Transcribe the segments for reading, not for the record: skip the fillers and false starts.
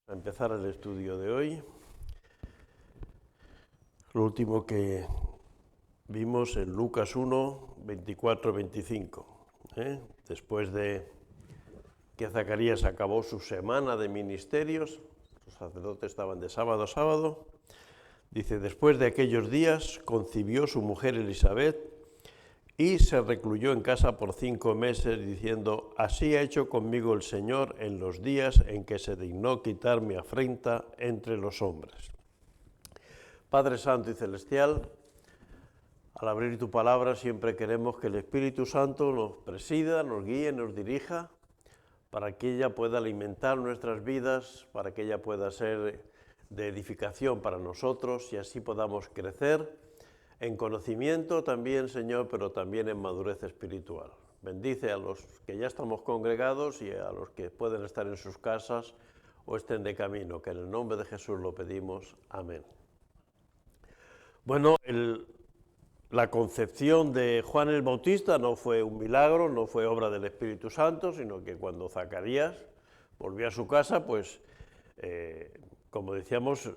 A empezar el estudio de hoy, lo último que vimos en Lucas 1, 24-25. Después de que Zacarías acabó su semana de ministerios, los sacerdotes estaban de sábado a sábado, dice, después de aquellos días concibió su mujer Elisabet y se recluyó en casa por 5 meses, diciendo, así ha hecho conmigo el Señor en los días en que se dignó quitar mi afrenta entre los hombres. Padre Santo y Celestial, al abrir tu palabra siempre queremos que el Espíritu Santo nos presida, nos guíe, nos dirija, para que ella pueda alimentar nuestras vidas, para que ella pueda ser de edificación para nosotros y así podamos crecer en conocimiento también, Señor, pero también en madurez espiritual. Bendice a los que ya estamos congregados y a los que pueden estar en sus casas o estén de camino, que en el nombre de Jesús lo pedimos. Amén. Bueno, la concepción de Juan el Bautista no fue un milagro, no fue obra del Espíritu Santo, sino que cuando Zacarías volvió a su casa, pues, como decíamos,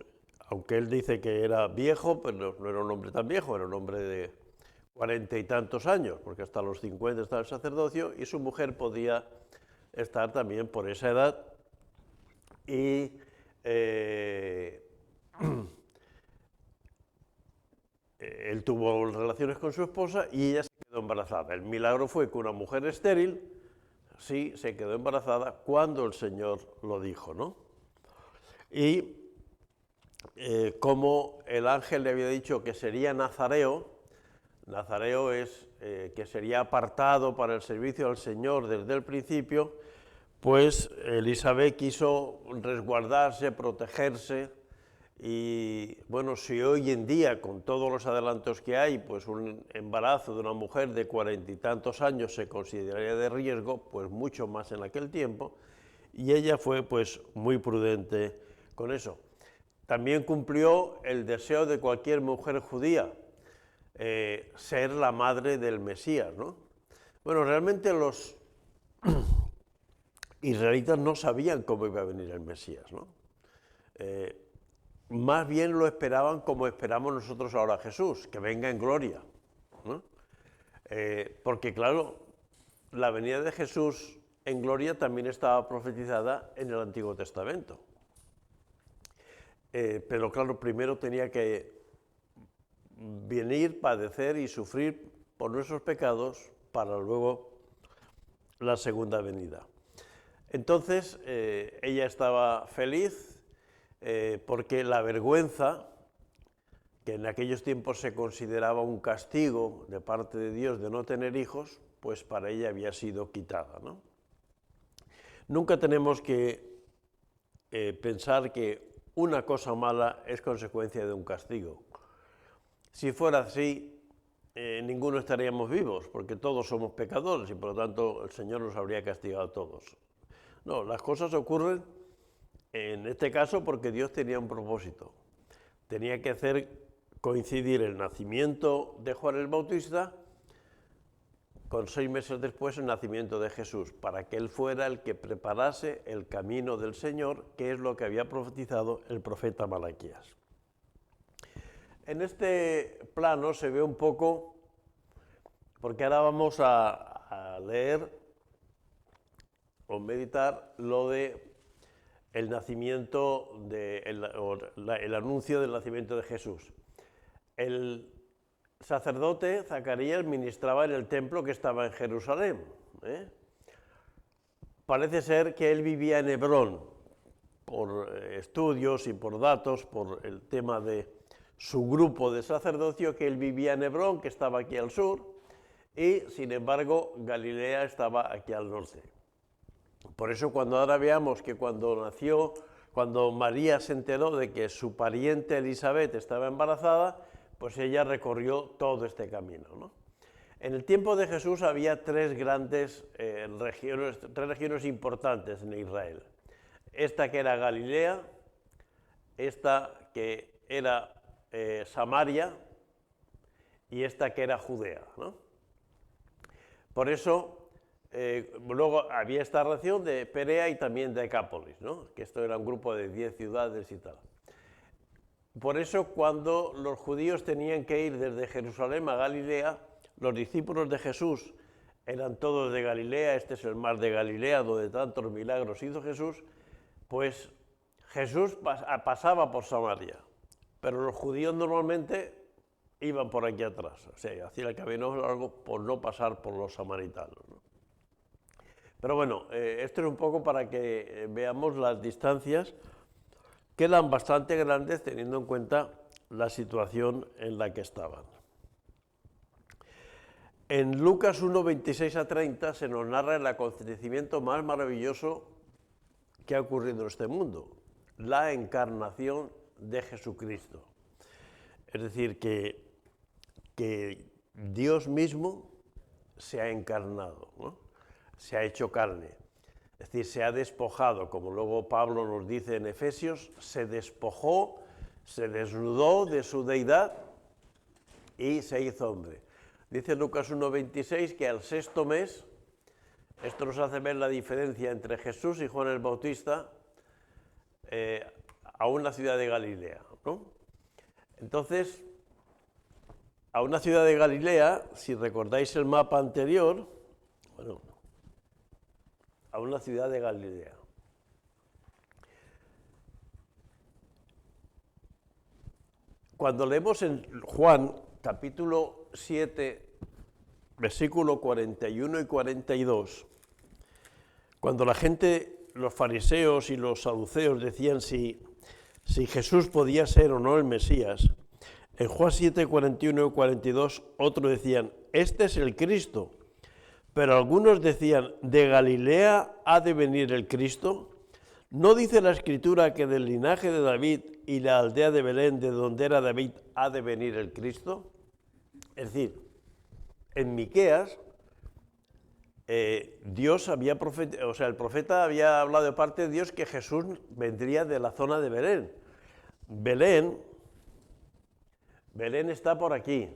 aunque él dice que era viejo, pero no era un hombre tan viejo, era un hombre de 40 y tantos años, porque hasta los 50 estaba el sacerdocio, y su mujer podía estar también por esa edad, y él tuvo relaciones con su esposa y ella se quedó embarazada. El milagro fue que una mujer estéril sí se quedó embarazada cuando el Señor lo dijo, ¿no? Y como el ángel le había dicho que sería nazareo, nazareo es que sería apartado para el servicio al Señor desde el principio, pues Elisabet quiso resguardarse, protegerse. Y bueno, si hoy en día, con todos los adelantos que hay, pues un embarazo de una mujer de 40 y tantos años se consideraría de riesgo, pues mucho más en aquel tiempo, y ella fue pues muy prudente con eso. También cumplió el deseo de cualquier mujer judía, ser la madre del Mesías, ¿no? Bueno, realmente los israelitas no sabían cómo iba a venir el Mesías, ¿no? Más bien lo esperaban como esperamos nosotros ahora a Jesús, que venga en gloria, ¿no? Porque claro, la venida de Jesús en gloria también estaba profetizada en el Antiguo Testamento. Pero claro, primero tenía que venir, padecer y sufrir por nuestros pecados para luego la segunda venida. Entonces, ella estaba feliz porque la vergüenza, que en aquellos tiempos se consideraba un castigo de parte de Dios de no tener hijos, pues para ella había sido quitada, ¿no? Nunca tenemos que pensar que una cosa mala es consecuencia de un castigo. Si fuera así, ninguno estaríamos vivos, porque todos somos pecadores y por lo tanto el Señor nos habría castigado a todos. No, las cosas ocurren en este caso porque Dios tenía un propósito. Tenía que hacer coincidir el nacimiento de Juan el Bautista con 6 meses después el nacimiento de Jesús, para que él fuera el que preparase el camino del Señor, que es lo que había profetizado el profeta Malaquías. En este plano se ve un poco, porque ahora vamos a leer o meditar lo de el nacimiento, el anuncio del nacimiento de Jesús. El sacerdote Zacarías ministraba en el templo que estaba en Jerusalén. Parece ser que él vivía en Hebrón, por estudios y por datos, por el tema de su grupo de sacerdocio, que él vivía en Hebrón, que estaba aquí al sur, y sin embargo Galilea estaba aquí al norte. Por eso cuando ahora veamos que cuando María se enteró de que su pariente Elisabet estaba embarazada, pues ella recorrió todo este camino, ¿no? En el tiempo de Jesús había tres regiones importantes en Israel. Esta que era Galilea, esta que era Samaria y esta que era Judea, ¿no? Por eso luego había esta región de Perea y también de Decápolis, ¿no? Que esto era un grupo de 10 ciudades y tal. Por eso, cuando los judíos tenían que ir desde Jerusalén a Galilea, los discípulos de Jesús eran todos de Galilea, este es el mar de Galilea, donde tantos milagros hizo Jesús, pues Jesús pasaba por Samaria, pero los judíos normalmente iban por aquí atrás, o sea, hacían el camino largo por no pasar por los samaritanos, ¿no? Pero bueno, esto es un poco para que veamos las distancias, que eran bastante grandes teniendo en cuenta la situación en la que estaban. En Lucas 1, 26 a 30 se nos narra el acontecimiento más maravilloso que ha ocurrido en este mundo, la encarnación de Jesucristo. Es decir, que Dios mismo se ha encarnado, ¿no? Se ha hecho carne, es decir, se ha despojado, como luego Pablo nos dice en Efesios, se despojó, se desnudó de su deidad y se hizo hombre. Dice Lucas 1:26 que al sexto mes, esto nos hace ver la diferencia entre Jesús y Juan el Bautista, a una ciudad de Galilea, ¿no? Entonces, a una ciudad de Galilea, si recordáis el mapa anterior, bueno, a una ciudad de Galilea. Cuando leemos en Juan, capítulo 7, versículo 41 y 42, cuando la gente, los fariseos y los saduceos decían si Jesús podía ser o no el Mesías, en Juan 7, 41 y 42, otros decían, este es el Cristo. Pero algunos decían, ¿de Galilea ha de venir el Cristo? ¿No dice la Escritura que del linaje de David y la aldea de Belén, de donde era David, ha de venir el Cristo? Es decir, en Miqueas, Dios había el profeta había hablado de parte de Dios que Jesús vendría de la zona de Belén. Belén está por aquí.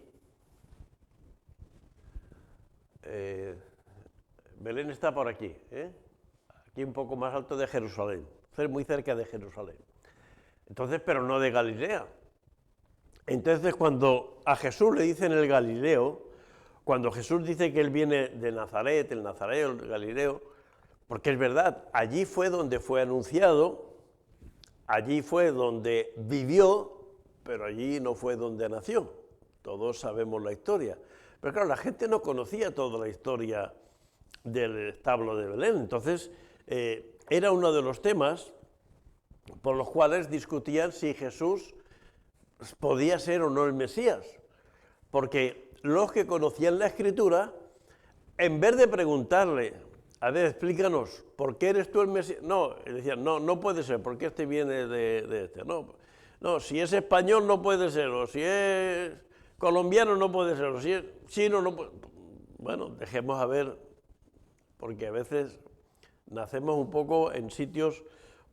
Belén está por aquí, aquí un poco más alto de Jerusalén, muy cerca de Jerusalén. Entonces, pero no de Galilea. Entonces, cuando a Jesús le dicen el Galileo, cuando Jesús dice que él viene de Nazaret, el Nazareo, el Galileo, porque es verdad, allí fue donde fue anunciado, allí fue donde vivió, pero allí no fue donde nació. Todos sabemos la historia. Pero claro, la gente no conocía toda la historia del establo de Belén. Entonces, era uno de los temas por los cuales discutían si Jesús podía ser o no el Mesías. Porque los que conocían la Escritura, en vez de preguntarle, a ver, explícanos, ¿por qué eres tú el Mesías? No, decían, no puede ser, porque este viene de este. No, si es español no puede ser, o si es colombiano no puede ser, o si es chino no puede. Bueno, dejemos a ver, porque a veces nacemos un poco en sitios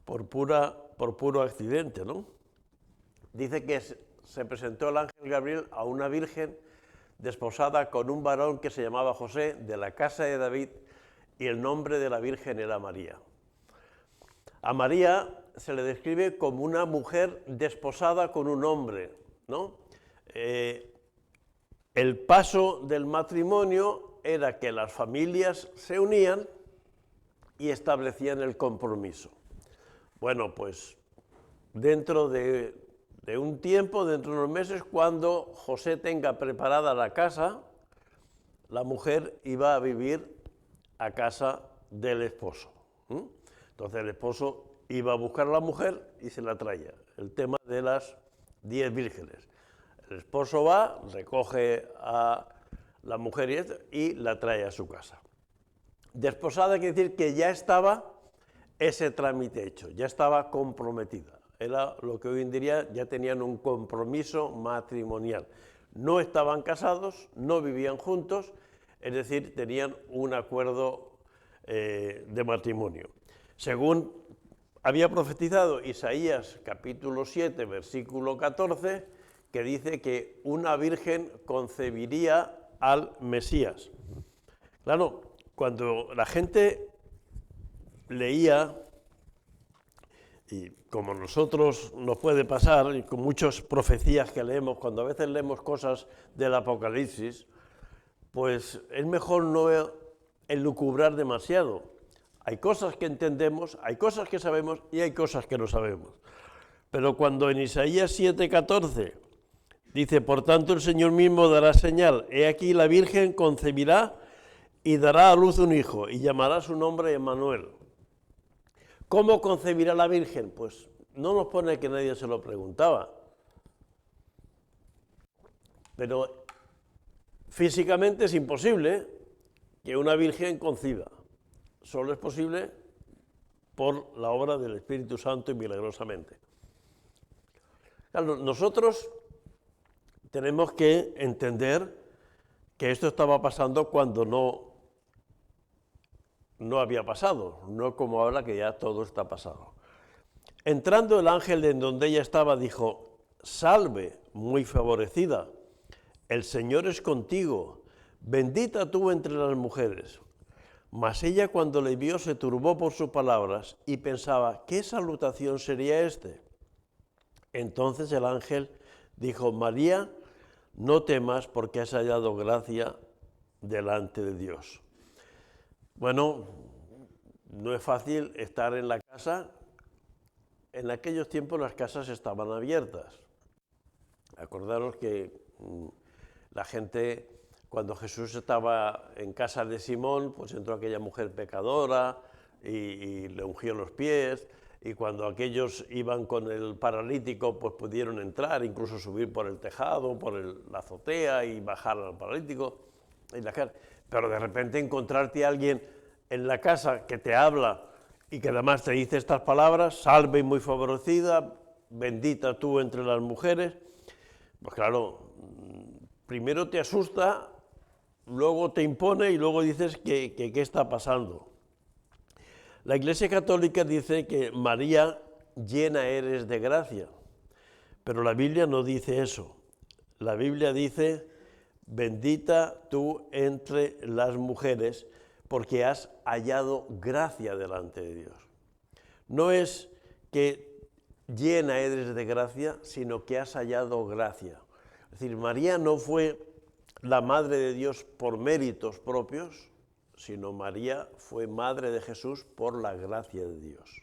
por puro accidente, ¿no? Dice que se presentó el ángel Gabriel a una virgen desposada con un varón que se llamaba José, de la casa de David, y el nombre de la virgen era María. A María se le describe como una mujer desposada con un hombre, ¿no? El paso del matrimonio era que las familias se unían y establecían el compromiso. Bueno, pues dentro de un tiempo, dentro de unos meses, cuando José tenga preparada la casa, la mujer iba a vivir a casa del esposo. Entonces el esposo iba a buscar a la mujer y se la traía. El tema de las 10 vírgenes. El esposo va, recoge a la mujer y la trae a su casa. Desposada quiere decir que ya estaba ese trámite hecho, ya estaba comprometida. Era lo que hoy en día ya tenían un compromiso matrimonial. No estaban casados, no vivían juntos, es decir, tenían un acuerdo de matrimonio. Según había profetizado Isaías capítulo 7, versículo 14, que dice que una virgen concebiría al Mesías. Claro, cuando la gente leía, y como nosotros nos puede pasar, y con muchas profecías que leemos, cuando a veces leemos cosas del Apocalipsis, pues es mejor no elucubrar demasiado. Hay cosas que entendemos, hay cosas que sabemos y hay cosas que no sabemos. Pero cuando en Isaías 7:14 dice, por tanto el Señor mismo dará señal, he aquí la Virgen concebirá y dará a luz un hijo y llamará su nombre Emmanuel. ¿Cómo concebirá la Virgen? Pues no nos pone que nadie se lo preguntaba. Pero físicamente es imposible que una Virgen conciba. Solo es posible por la obra del Espíritu Santo y milagrosamente. Claro, nosotros tenemos que entender que esto estaba pasando cuando no había pasado, no como ahora que ya todo está pasado. Entrando el ángel en donde ella estaba, dijo, salve, muy favorecida, el Señor es contigo, bendita tú entre las mujeres. Mas ella cuando le vio se turbó por sus palabras y pensaba, ¿qué salutación sería este? Entonces el ángel dijo, María, no temas porque has hallado gracia delante de Dios. Bueno, no es fácil estar en la casa. En aquellos tiempos las casas estaban abiertas. Acordaros que la gente, cuando Jesús estaba en casa de Simón, pues entró aquella mujer pecadora y le ungió los pies, y cuando aquellos iban con el paralítico, pues pudieron entrar, incluso subir por el tejado, por la azotea y bajar al paralítico. Pero de repente encontrarte a alguien en la casa que te habla y que además te dice estas palabras, salve y muy favorecida, bendita tú entre las mujeres, pues claro, primero te asusta, luego te impone y luego dices que qué está pasando. La Iglesia Católica dice que María, llena eres de gracia, pero la Biblia no dice eso. La Biblia dice, bendita tú entre las mujeres, porque has hallado gracia delante de Dios. No es que llena eres de gracia, sino que has hallado gracia. Es decir, María no fue la Madre de Dios por méritos propios, sino María fue Madre de Jesús por la gracia de Dios.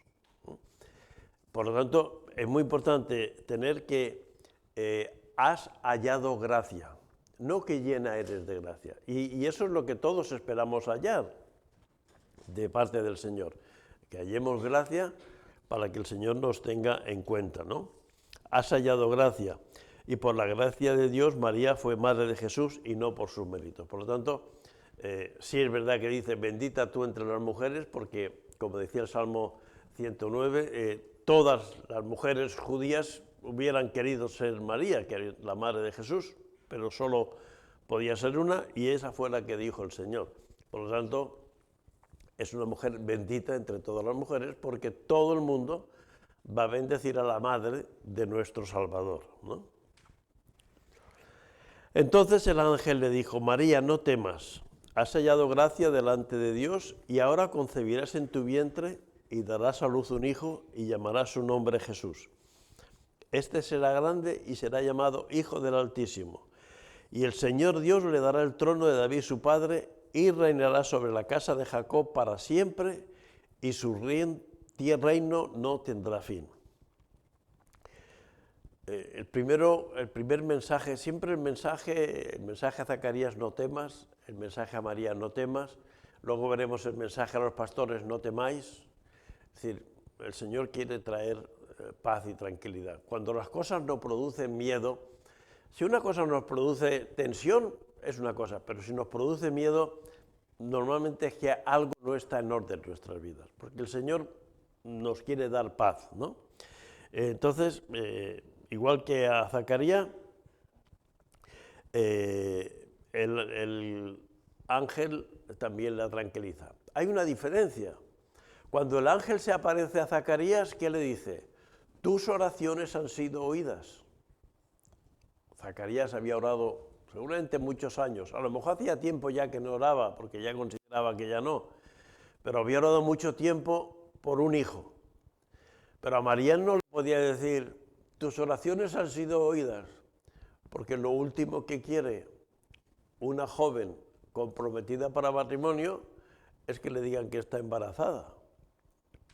Por lo tanto, es muy importante tener que has hallado gracia, no que llena eres de gracia. Y eso es lo que todos esperamos hallar de parte del Señor, que hallemos gracia para que el Señor nos tenga en cuenta, ¿no? Has hallado gracia, y por la gracia de Dios María fue Madre de Jesús y no por sus méritos. Por lo tanto, sí es verdad que dice, bendita tú entre las mujeres, porque, como decía el Salmo 109, todas las mujeres judías hubieran querido ser María, que es la Madre de Jesús, pero solo podía ser una, y esa fue la que dijo el Señor. Por lo tanto, es una mujer bendita entre todas las mujeres, porque todo el mundo va a bendecir a la Madre de nuestro Salvador, ¿no? Entonces el ángel le dijo, María, no temas, has hallado gracia delante de Dios y ahora concebirás en tu vientre y darás a luz un hijo y llamarás su nombre Jesús. Este será grande y será llamado Hijo del Altísimo. Y el Señor Dios le dará el trono de David su padre y reinará sobre la casa de Jacob para siempre y su reino no tendrá fin. El primer mensaje, siempre el mensaje a Zacarías, no temas, el mensaje a María, no temas, luego veremos el mensaje a los pastores, no temáis. Es decir, el Señor quiere traer paz y tranquilidad. Cuando las cosas no producen miedo, si una cosa nos produce tensión, es una cosa, pero si nos produce miedo, normalmente es que algo no está en orden en nuestras vidas, porque el Señor nos quiere dar paz, ¿no? Entonces, igual que a Zacarías, el ángel también la tranquiliza. Hay una diferencia. Cuando el ángel se aparece a Zacarías, ¿qué le dice? Tus oraciones han sido oídas. Zacarías había orado seguramente muchos años, a lo mejor hacía tiempo ya que no oraba, porque ya consideraba esperaba que ya no, pero había orado mucho tiempo por un hijo. Pero a María no le podía decir, tus oraciones han sido oídas, porque lo último que quiere una joven comprometida para matrimonio es que le digan que está embarazada,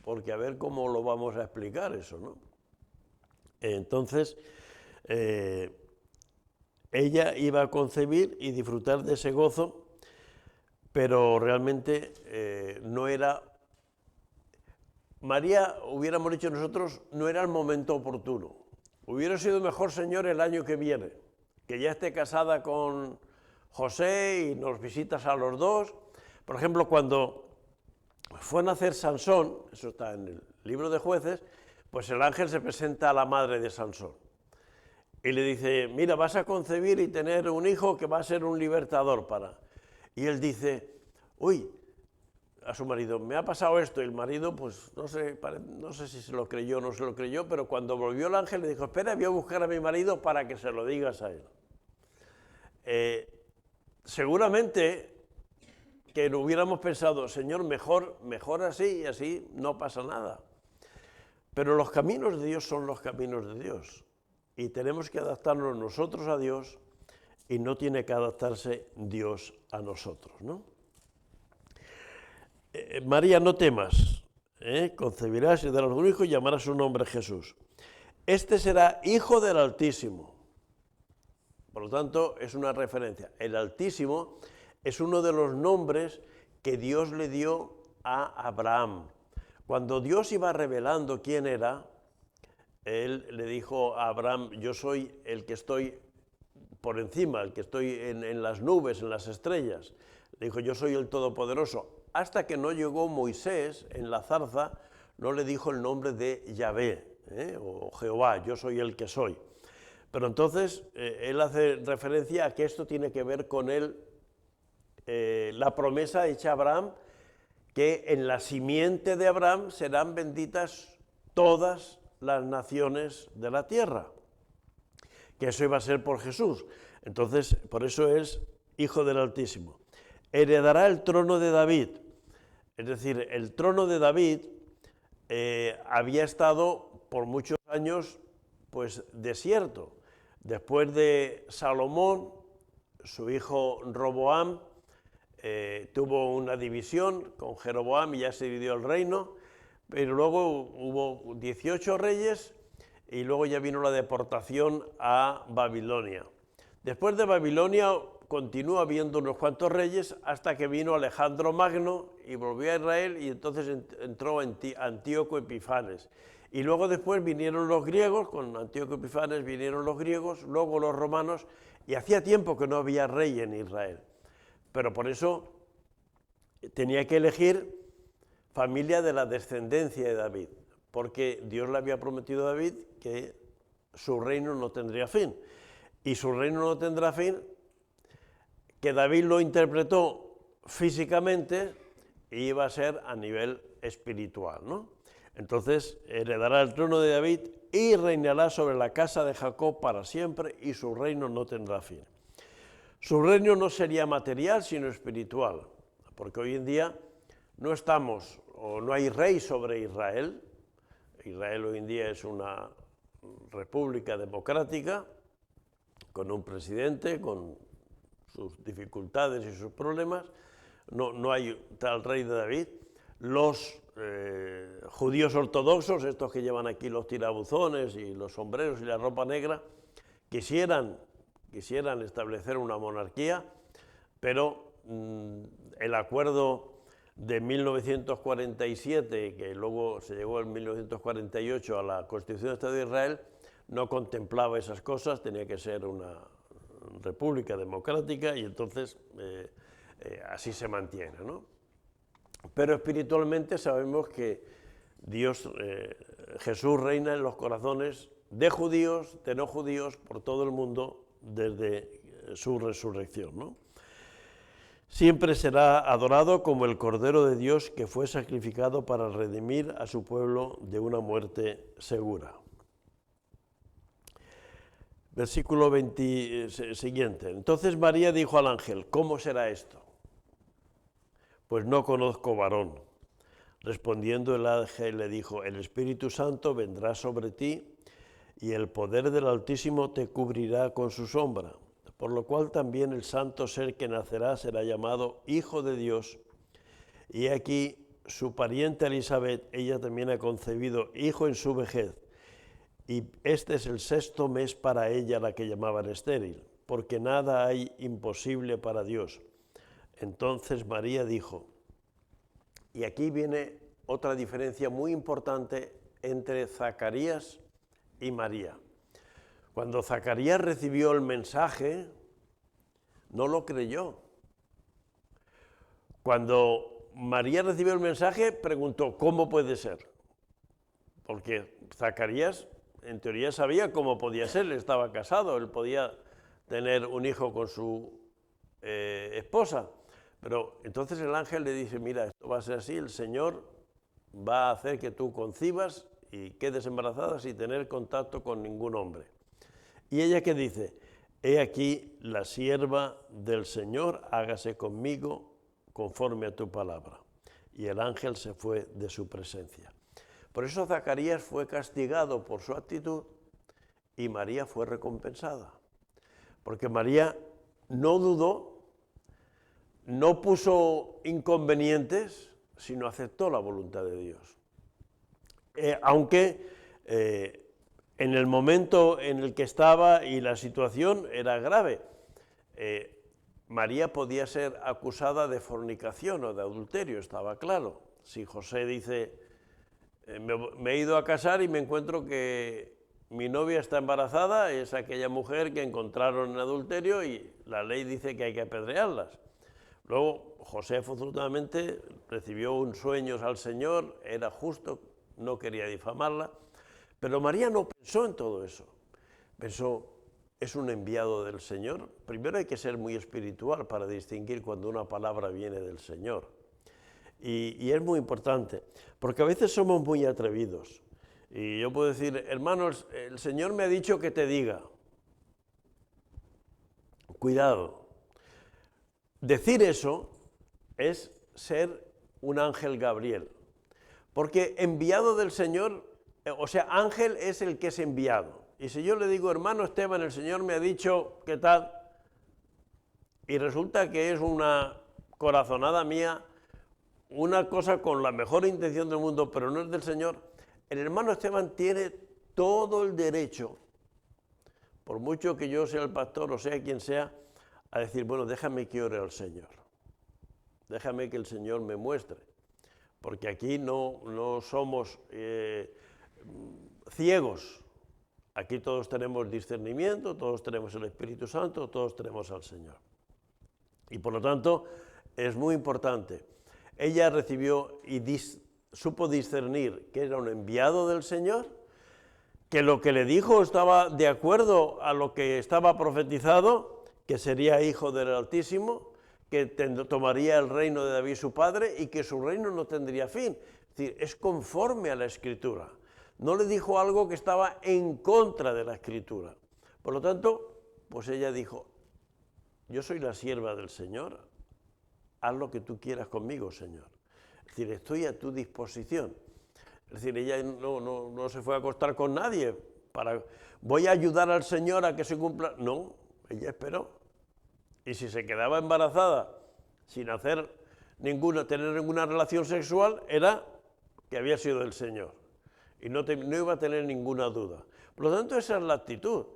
porque a ver cómo lo vamos a explicar eso, ¿no? Entonces, ella iba a concebir y disfrutar de ese gozo, pero realmente no era... María, hubiéramos dicho nosotros, no era el momento oportuno. Hubiera sido mejor, Señor, el año que viene, que ya esté casada con José y nos visitas a los dos. Por ejemplo, cuando fue a nacer Sansón, eso está en el libro de Jueces, pues el ángel se presenta a la madre de Sansón y le dice, mira, vas a concebir y tener un hijo que va a ser un libertador para... Y él dice, uy, a su marido, me ha pasado esto, y el marido, pues no sé si se lo creyó o no se lo creyó, pero cuando volvió el ángel le dijo, espera, voy a buscar a mi marido para que se lo digas a él. Seguramente que no hubiéramos pensado, Señor, mejor así y así no pasa nada. Pero los caminos de Dios son los caminos de Dios y tenemos que adaptarnos nosotros a Dios y no tiene que adaptarse Dios a nosotros, ¿no? María, no temas, concebirás y darás un hijo y llamarás su nombre Jesús. Este será hijo del Altísimo. Por lo tanto, es una referencia. El Altísimo es uno de los nombres que Dios le dio a Abraham. Cuando Dios iba revelando quién era, Él le dijo a Abraham, yo soy el que estoy por encima, el que estoy en las nubes, en las estrellas. Le dijo, yo soy el Todopoderoso. Hasta que no llegó Moisés en la zarza, no le dijo el nombre de Yahvé, o Jehová, yo soy el que soy. Pero entonces él hace referencia a que esto tiene que ver con la promesa hecha a Abraham, que en la simiente de Abraham serán benditas todas las naciones de la tierra, que eso iba a ser por Jesús. Entonces, por eso es Hijo del Altísimo. Heredará el trono de David. Es decir, el trono de David había estado por muchos años pues desierto. Después de Salomón, su hijo Roboam tuvo una división con Jeroboam y ya se dividió el reino, pero luego hubo 18 reyes y luego ya vino la deportación a Babilonia. Después de Babilonia continúa habiendo unos cuantos reyes hasta que vino Alejandro Magno y volvió a Israel y entonces entró Antíoco Epifanes. Y luego después vinieron los griegos, con Antíoco Epifanes vinieron los griegos, luego los romanos, y hacía tiempo que no había rey en Israel. Pero por eso tenía que elegir familia de la descendencia de David, porque Dios le había prometido a David que su reino no tendría fin. Y su reino no tendrá fin, que David lo interpretó físicamente y iba a ser a nivel espiritual, ¿no? Entonces heredará el trono de David y reinará sobre la casa de Jacob para siempre y su reino no tendrá fin. Su reino no sería material sino espiritual, porque hoy en día no estamos o no hay rey sobre Israel. Israel hoy en día es una república democrática con un presidente, con sus dificultades y sus problemas. No hay tal rey de David. Los judíos ortodoxos, estos que llevan aquí los tirabuzones y los sombreros y la ropa negra, quisieran establecer una monarquía, pero el acuerdo de 1947, que luego se llegó en 1948 a la Constitución del Estado de Israel, no contemplaba esas cosas, tenía que ser una república democrática y entonces así se mantiene, ¿no? Pero espiritualmente sabemos que Dios, Jesús reina en los corazones de judíos, de no judíos, por todo el mundo desde su resurrección, ¿no? Siempre será adorado como el Cordero de Dios que fue sacrificado para redimir a su pueblo de una muerte segura. Versículo siguiente. Entonces María dijo al ángel, ¿cómo será esto? pues no conozco varón. Respondiendo el ángel le dijo, el Espíritu Santo vendrá sobre ti y el poder del Altísimo te cubrirá con su sombra, por lo cual también el santo ser que nacerá será llamado Hijo de Dios. Y aquí su pariente Elisabet, ella también ha concebido hijo en su vejez, y este es el 6º mes para ella, la que llamaban estéril, porque nada hay imposible para Dios. Entonces María dijo, y aquí viene otra diferencia muy importante entre Zacarías y María. Cuando Zacarías recibió el mensaje, no lo creyó. Cuando María recibió el mensaje, preguntó, ¿cómo puede ser? Porque Zacarías, en teoría, sabía cómo podía ser, él estaba casado, él podía tener un hijo con su esposa. Pero entonces el ángel le dice, mira, esto va a ser así, el Señor va a hacer que tú concibas y quedes embarazada sin tener contacto con ningún hombre. Y ella que dice, he aquí la sierva del Señor, hágase conmigo conforme a tu palabra. Y el ángel se fue de su presencia. Por eso Zacarías fue castigado por su actitud y María fue recompensada. Porque María no dudó, no puso inconvenientes, sino aceptó la voluntad de Dios. Aunque en el momento en el que estaba y la situación era grave, María podía ser acusada de fornicación o de adulterio, estaba claro. Si José dice, me he ido a casar y me encuentro que mi novia está embarazada, es aquella mujer que encontraron en adulterio y la ley dice que hay que apedrearlas. Luego José afortunadamente recibió un sueño al Señor, era justo, no quería difamarla, pero María no pensó en todo eso. Pensó, es un enviado del Señor. Primero hay que ser muy espiritual para distinguir cuando una palabra viene del Señor. Y es muy importante, porque a veces somos muy atrevidos. Y yo puedo decir, hermanos, el Señor me ha dicho que te diga. Cuidado. Decir eso es ser un ángel Gabriel, porque enviado del Señor, o sea, ángel es el que es enviado. Y si yo le digo, hermano Esteban, el Señor me ha dicho, ¿qué tal? Y resulta que es una corazonada mía, una cosa con la mejor intención del mundo, pero no es del Señor, el hermano Esteban tiene todo el derecho, por mucho que yo sea el pastor o sea quien sea, a decir, bueno, déjame que ore al Señor, déjame que el Señor me muestre, porque aquí no somos ciegos, aquí todos tenemos discernimiento, todos tenemos el Espíritu Santo, todos tenemos al Señor. Y por lo tanto, es muy importante. Ella recibió y supo discernir que era un enviado del Señor, que lo que le dijo estaba de acuerdo a lo que estaba profetizado, que sería hijo del Altísimo, que tomaría el reino de David su padre y que su reino no tendría fin. Es decir, es conforme a la Escritura. No le dijo algo que estaba en contra de la Escritura. Por lo tanto, pues ella dijo, yo soy la sierva del Señor, haz lo que tú quieras conmigo, Señor. Es decir, estoy a tu disposición. Es decir, ella no se fue a acostar con nadie voy a ayudar al Señor a que se cumpla. No, ella esperó. Y si se quedaba embarazada sin tener ninguna relación sexual, era que había sido del Señor. Y no iba a tener ninguna duda. Por lo tanto, esa es la actitud.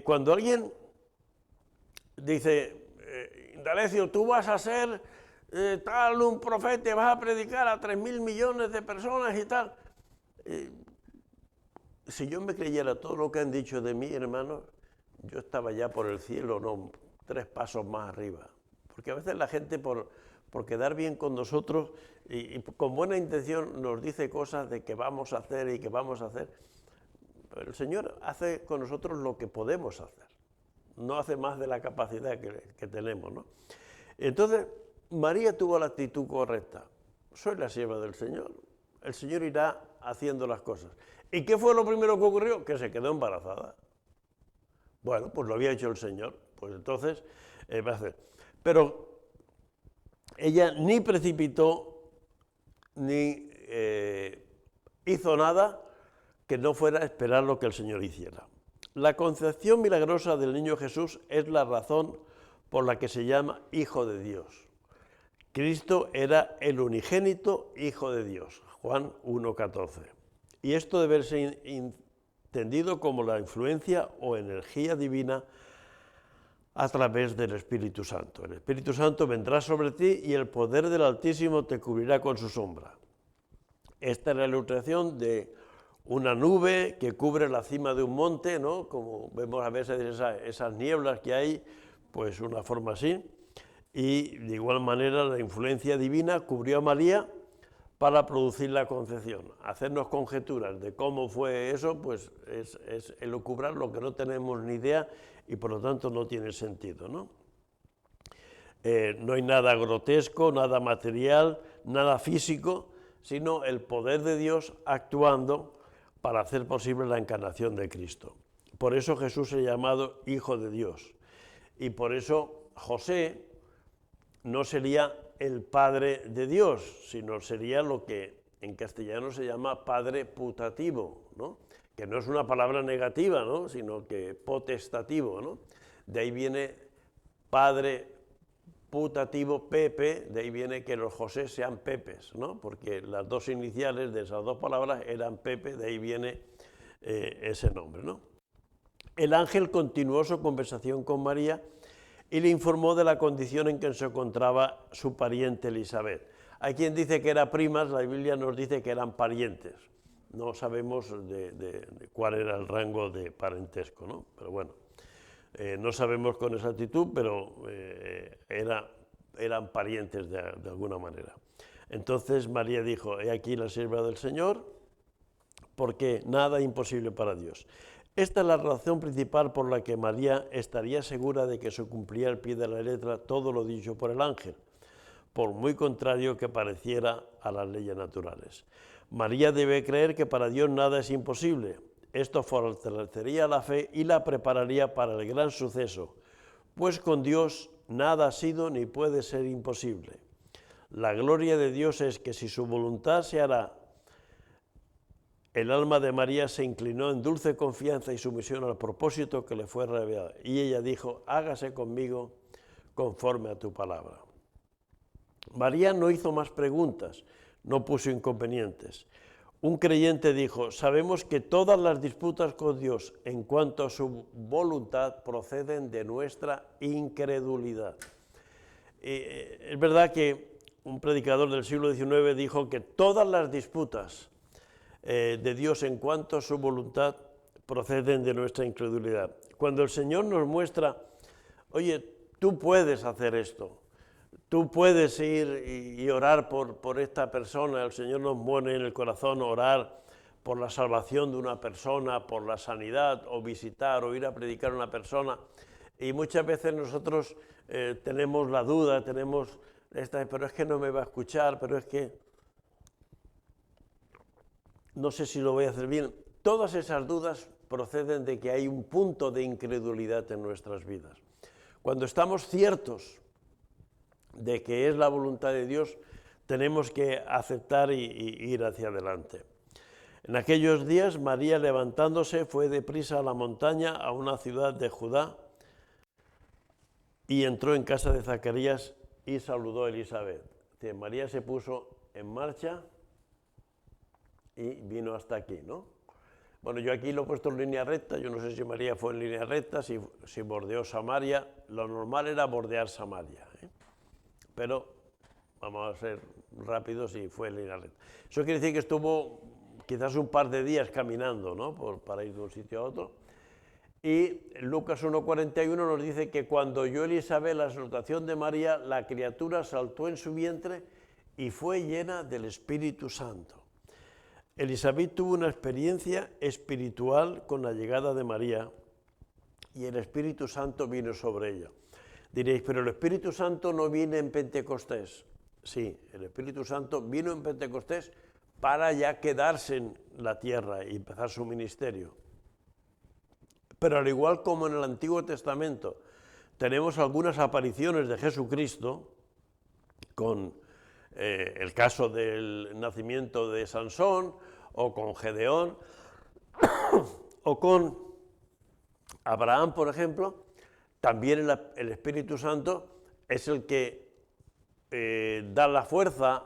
Cuando alguien dice, Indalecio, tú vas a ser tal un profeta, vas a predicar a 3.000 millones de personas y tal. Si yo me creyera todo lo que han dicho de mí, hermano, yo estaba ya por el cielo, no 3 pasos más arriba. Porque a veces la gente por quedar bien con nosotros y con buena intención nos dice cosas de que vamos a hacer y que vamos a hacer. Pero el Señor hace con nosotros lo que podemos hacer. No hace más de la capacidad que tenemos, ¿no? Entonces, María tuvo la actitud correcta. Soy la sierva del Señor. El Señor irá haciendo las cosas. ¿Y qué fue lo primero que ocurrió? Que se quedó embarazada. Bueno, pues lo había hecho el Señor. Pues entonces, va a hacer. Pero ella ni precipitó ni hizo nada que no fuera esperar lo que el Señor hiciera. La concepción milagrosa del niño Jesús es la razón por la que se llama Hijo de Dios. Cristo era el unigénito Hijo de Dios, Juan 1,14. Y esto debe ser entendido como la influencia o energía divina a través del Espíritu Santo. El Espíritu Santo vendrá sobre ti y el poder del Altísimo te cubrirá con su sombra. Esta es la ilustración de una nube que cubre la cima de un monte, ¿no? Como vemos a veces esas nieblas que hay, pues una forma así. Y de igual manera la influencia divina cubrió a María para producir la concepción. Hacernos conjeturas de cómo fue eso, pues es elucubrar lo que no tenemos ni idea y por lo tanto no tiene sentido, ¿no? No hay nada grotesco, nada material, nada físico, sino el poder de Dios actuando para hacer posible la encarnación de Cristo. Por eso Jesús es llamado Hijo de Dios. Y por eso José no sería el Padre de Dios, sino sería lo que en castellano se llama Padre putativo, ¿no? Que no es una palabra negativa, ¿no? Sino que potestativo, ¿no? De ahí viene Padre putativo, Pepe, de ahí viene que los José sean Pepes, ¿no? Porque las dos iniciales de esas dos palabras eran Pepe, de ahí viene ese nombre, ¿no? El ángel continuó su conversación con María y le informó de la condición en que se encontraba su pariente Elisabet. Hay quien dice que eran primas, la Biblia nos dice que eran parientes. No sabemos de cuál era el rango de parentesco, ¿no? Pero bueno, no sabemos con exactitud, pero eran parientes de alguna manera. Entonces María dijo, he aquí la sierva del Señor, porque nada es imposible para Dios. Esta es la razón principal por la que María estaría segura de que se cumplía al pie de la letra todo lo dicho por el ángel, por muy contrario que pareciera a las leyes naturales. María debe creer que para Dios nada es imposible. Esto fortalecería la fe y la prepararía para el gran suceso, pues con Dios nada ha sido ni puede ser imposible. La gloria de Dios es que si su voluntad se hará, el alma de María se inclinó en dulce confianza y sumisión al propósito que le fue revelado. Y ella dijo, hágase conmigo conforme a tu palabra. María no hizo más preguntas, no puso inconvenientes. Un creyente dijo, sabemos que todas las disputas con Dios en cuanto a su voluntad proceden de nuestra incredulidad. Es verdad que un predicador del siglo XIX dijo que todas las disputas de Dios en cuanto a su voluntad proceden de nuestra incredulidad. Cuando el Señor nos muestra, oye, tú puedes hacer esto, tú puedes ir y orar por esta persona, el Señor nos pone en el corazón orar por la salvación de una persona, por la sanidad, o visitar, o ir a predicar a una persona, y muchas veces nosotros tenemos la duda, tenemos pero es que no me va a escuchar, pero es que no sé si lo voy a hacer bien. Todas esas dudas proceden de que hay un punto de incredulidad en nuestras vidas. Cuando estamos ciertos de que es la voluntad de Dios, tenemos que aceptar y ir hacia adelante. En aquellos días, María, levantándose, fue deprisa a la montaña, a una ciudad de Judá, y entró en casa de Zacarías y saludó a Elisabet. María se puso en marcha y vino hasta aquí, ¿no? Bueno, yo aquí lo he puesto en línea recta, yo no sé si María fue en línea recta, si bordeó Samaria, lo normal era bordear Samaria, pero vamos a ser rápidos y fue en línea recta. Eso quiere decir que estuvo quizás un par de días caminando, ¿no? Para ir de un sitio a otro. Y Lucas 1,41 nos dice que cuando oyó Elisabet la salutación de María, la criatura saltó en su vientre y fue llena del Espíritu Santo. Elisabet tuvo una experiencia espiritual con la llegada de María y el Espíritu Santo vino sobre ella. Diréis, pero el Espíritu Santo no viene en Pentecostés. Sí, el Espíritu Santo vino en Pentecostés para ya quedarse en la tierra y empezar su ministerio. Pero al igual como en el Antiguo Testamento tenemos algunas apariciones de Jesucristo, con el caso del nacimiento de Sansón, o con Gedeón, o con Abraham, por ejemplo, también el Espíritu Santo es el que da la fuerza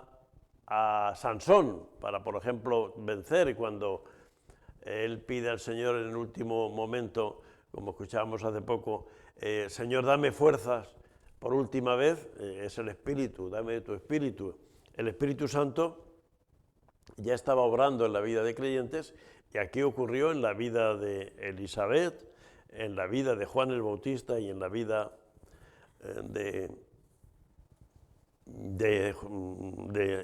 a Sansón para, por ejemplo, vencer cuando él pide al Señor en el último momento, como escuchábamos hace poco, Señor, dame fuerzas por última vez, es el Espíritu, dame tu Espíritu. El Espíritu Santo ya estaba obrando en la vida de creyentes y aquí ocurrió en la vida de Elisabet, en la vida de Juan el Bautista y en la vida de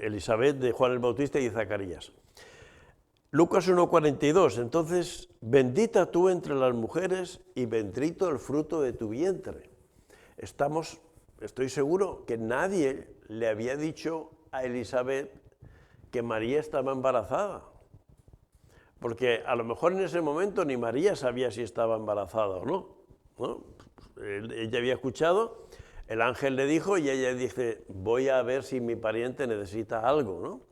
Elisabet, de Juan el Bautista y de Zacarías. Lucas 1:42, entonces, bendita tú entre las mujeres y bendito el fruto de tu vientre. Estoy seguro que nadie le había dicho a Elisabet que María estaba embarazada, porque a lo mejor en ese momento ni María sabía si estaba embarazada o no, ¿no? Ella había escuchado, el ángel le dijo y ella dice, voy a ver si mi pariente necesita algo, ¿no?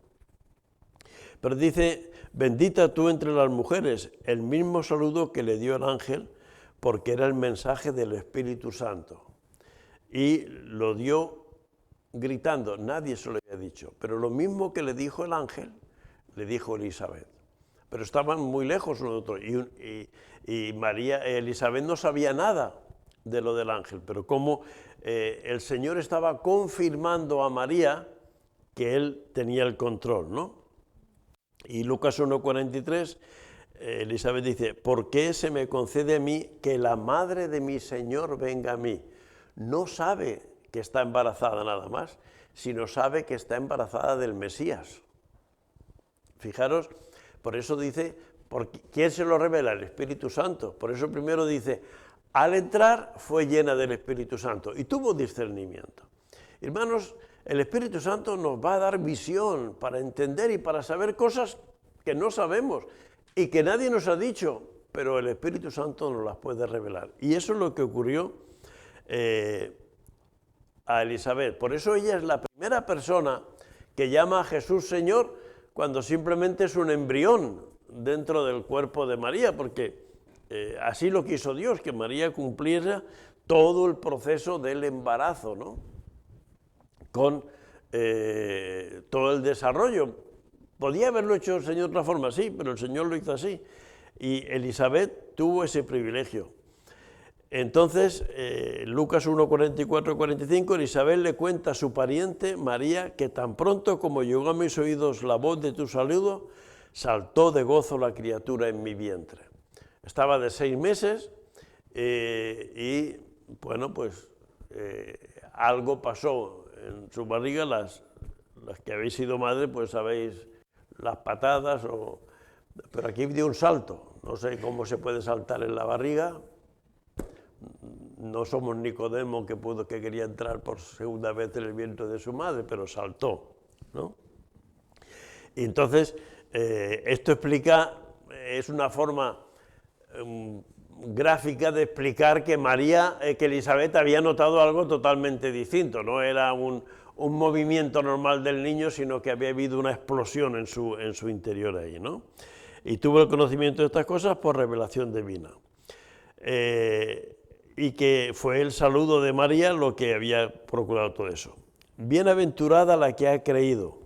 Pero dice, bendita tú entre las mujeres, el mismo saludo que le dio el ángel, porque era el mensaje del Espíritu Santo. Y lo dio gritando, nadie se lo había dicho, pero lo mismo que le dijo el ángel, le dijo Elisabet. Pero estaban muy lejos uno de otro, y Elisabet no sabía nada de lo del ángel, pero como el Señor estaba confirmando a María que él tenía el control, ¿no? Y Lucas 1:43, Elisabet dice, ¿por qué se me concede a mí que la madre de mi Señor venga a mí? No sabe que está embarazada nada más, sino sabe que está embarazada del Mesías. Fijaros, por eso dice, ¿quién se lo revela? El Espíritu Santo. Por eso primero dice, al entrar fue llena del Espíritu Santo y tuvo discernimiento. Hermanos, el Espíritu Santo nos va a dar visión para entender y para saber cosas que no sabemos y que nadie nos ha dicho, pero el Espíritu Santo nos las puede revelar. Y eso es lo que ocurrió a Elisabet. Por eso ella es la primera persona que llama a Jesús Señor cuando simplemente es un embrión dentro del cuerpo de María, porque así lo quiso Dios, que María cumpliera todo el proceso del embarazo, ¿no? Con todo el desarrollo. Podía haberlo hecho el Señor de otra forma, sí, pero el Señor lo hizo así. Y Elisabet tuvo ese privilegio. Entonces, Lucas 1:44-45, Elisabet le cuenta a su pariente María que tan pronto como llegó a mis oídos la voz de tu saludo, saltó de gozo la criatura en mi vientre. Estaba de 6 meses y, bueno, pues algo pasó en su barriga, las que habéis sido madre, pues sabéis las patadas, pero aquí dio un salto, no sé cómo se puede saltar en la barriga. No somos Nicodemo que quería entrar por segunda vez en el vientre de su madre, pero saltó, ¿no? Y entonces, esto explica, es una forma gráfica de explicar que que Elisabet había notado algo totalmente distinto, no era un movimiento normal del niño, sino que había habido una explosión en su interior ahí, ¿no? Y tuvo el conocimiento de estas cosas por revelación divina. Y que fue el saludo de María lo que había procurado todo eso. Bienaventurada la que ha creído.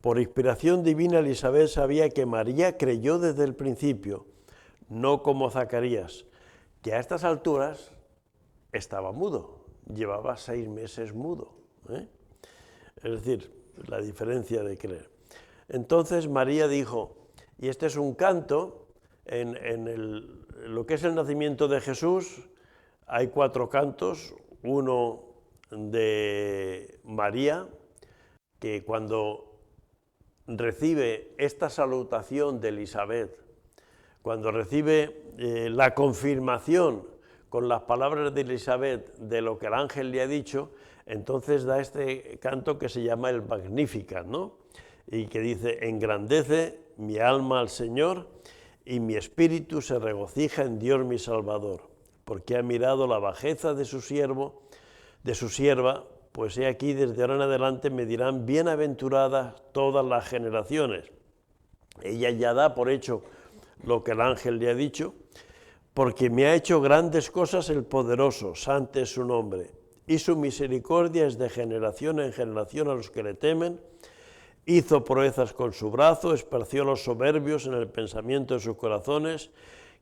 Por inspiración divina, Elisabet sabía que María creyó desde el principio, no como Zacarías, que a estas alturas estaba mudo, llevaba 6 meses mudo. Es decir, la diferencia de creer. Entonces María dijo, y este es un canto, en lo que es el nacimiento de Jesús, hay 4 cantos, uno de María, que cuando recibe esta salutación de Elisabet, cuando recibe la confirmación con las palabras de Elisabet de lo que el ángel le ha dicho, entonces da este canto que se llama el Magnificat, ¿no? Y que dice, engrandece mi alma al Señor y mi espíritu se regocija en Dios mi Salvador, porque ha mirado la bajeza de su sierva, pues he aquí desde ahora en adelante me dirán bienaventuradas todas las generaciones. Ella ya da por hecho lo que el ángel le ha dicho, porque me ha hecho grandes cosas el poderoso, santo es su nombre, y su misericordia es de generación en generación a los que le temen. Hizo proezas con su brazo, esparció a los soberbios en el pensamiento de sus corazones,